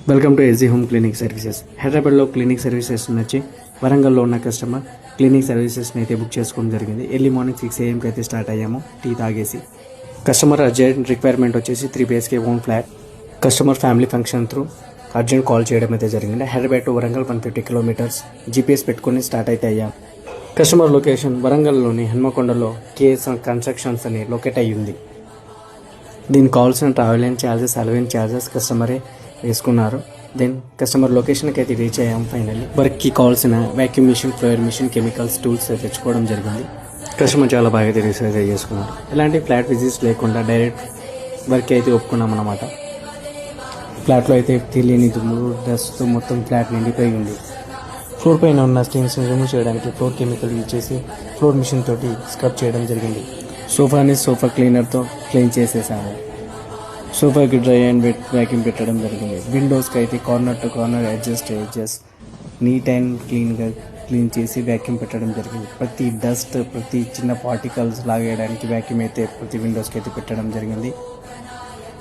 Welcome to SG home cleaning services. హైదరాబాద్లో cleaning services వచ్చి వరంగల్లో ఉన్న కస్టమర్ క్లీనింగ్ సర్వీసెస్ని అయితే బుక్ చేసుకోవడం జరిగింది. ఎర్లీ మార్నింగ్ 6 AM అయితే స్టార్ట్ అయ్యాము టీ తాగేసి. కస్టమర్ అర్జెంట్ రిక్వైర్మెంట్ వచ్చేసి 3 BHK own flat. Customer family function through urgent call చేయడం అయితే జరిగింది. Hyderabad to Warangal 150 kilometers GPS పెట్టుకొని స్టార్ట్ అయితే అయ్యాం. కస్టమర్ లొకేషన్ వరంగల్లోని హన్మకొండలో కేఎస్ కన్స్ట్రక్షన్స్ అని లొకేట్ అయ్యింది. దీనికి కావాల్సిన travel and charges, allowance charges కస్టమరే వేసుకున్నారు. దెన్ కస్టమర్ లొకేషన్కి అయితే రీచ్ అయ్యాం. ఫైనల్లీ వర్క్కి కావాల్సిన vacuum machine, floor machine, chemicals, tools తెచ్చుకోవడం జరిగింది. కస్టమర్ చాలా బాగా రీసెర్చ్ చేసుకున్నారు. ఎలాంటి ఫ్లాట్ విజిట్స్ లేకుండా డైరెక్ట్ వర్క్ అయితే ఒప్పుకున్నాం అన్నమాట. ఫ్లాట్లో అయితే తెలియని దుమ్ము, డస్ట్ మొత్తం ఫ్లాట్ నిండిపోయి ఉంది. ఫ్లోర్ పైన ఉన్న స్టెయిన్స్ రిమూవ్ చేయడానికి ఫ్లోర్ కెమికల్ యూజ్ చేసి ఫ్లోర్ మిషన్ తోటి స్క్రబ్ చేయడం జరిగింది. సోఫాని సోఫా క్లీనర్తో క్లీన్ చేసేసాము. సోఫాకి డ్రై అండ్ వెట్ వ్యాక్యూమ్ పెట్టడం జరిగింది. విండోస్కి అయితే corner to corner edges neat and క్లీన్గా క్లీన్ చేసి వ్యాక్యూమ్ పెట్టడం జరిగింది. ప్రతి డస్ట్, ప్రతి చిన్న పార్టికల్స్ లాగేయడానికి వ్యాక్యూమ్ అయితే ప్రతి విండోస్కి అయితే పెట్టడం జరిగింది.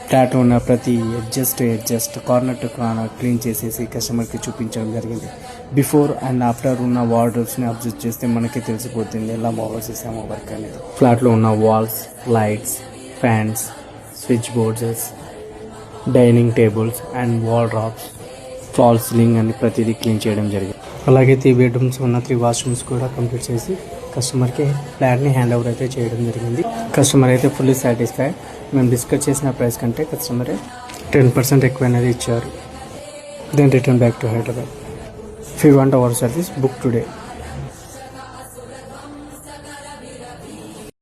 ఫ్లాట్ ఉన్న ప్రతి adjust corner to corner clean చేసేసి కస్టమర్కి చూపించడం జరిగింది. బిఫోర్ అండ్ ఆఫ్టర్ ఉన్న వార్డ్రోబ్స్ని అబ్జర్వ్ చేస్తే మనకి తెలిసిపోతుంది ఎలా బాగా చేసామో వర్క్ అనేది. ఫ్లాట్లో ఉన్న walls, lights, fans, switch boards, dining tables and wall drops, fall ceiling అని ప్రతిదీ క్లీన్ చేయడం జరిగింది. అలాగే 3 bedrooms ఉన్న 3 washrooms కూడా కంప్లీట్ చేసి కస్టమర్కి ఫ్లాట్ని హ్యాండ్ ఓవర్ అయితే చేయడం జరిగింది. కస్టమర్ అయితే ఫుల్లీ సాటిస్ఫైడ్. మేము డిస్కస్ చేసిన ప్రైస్ కంటే కస్టమరే 10% ఎక్కువ అనేది ఇచ్చారు. Then return back to Hyderabad. If you want our service, book today.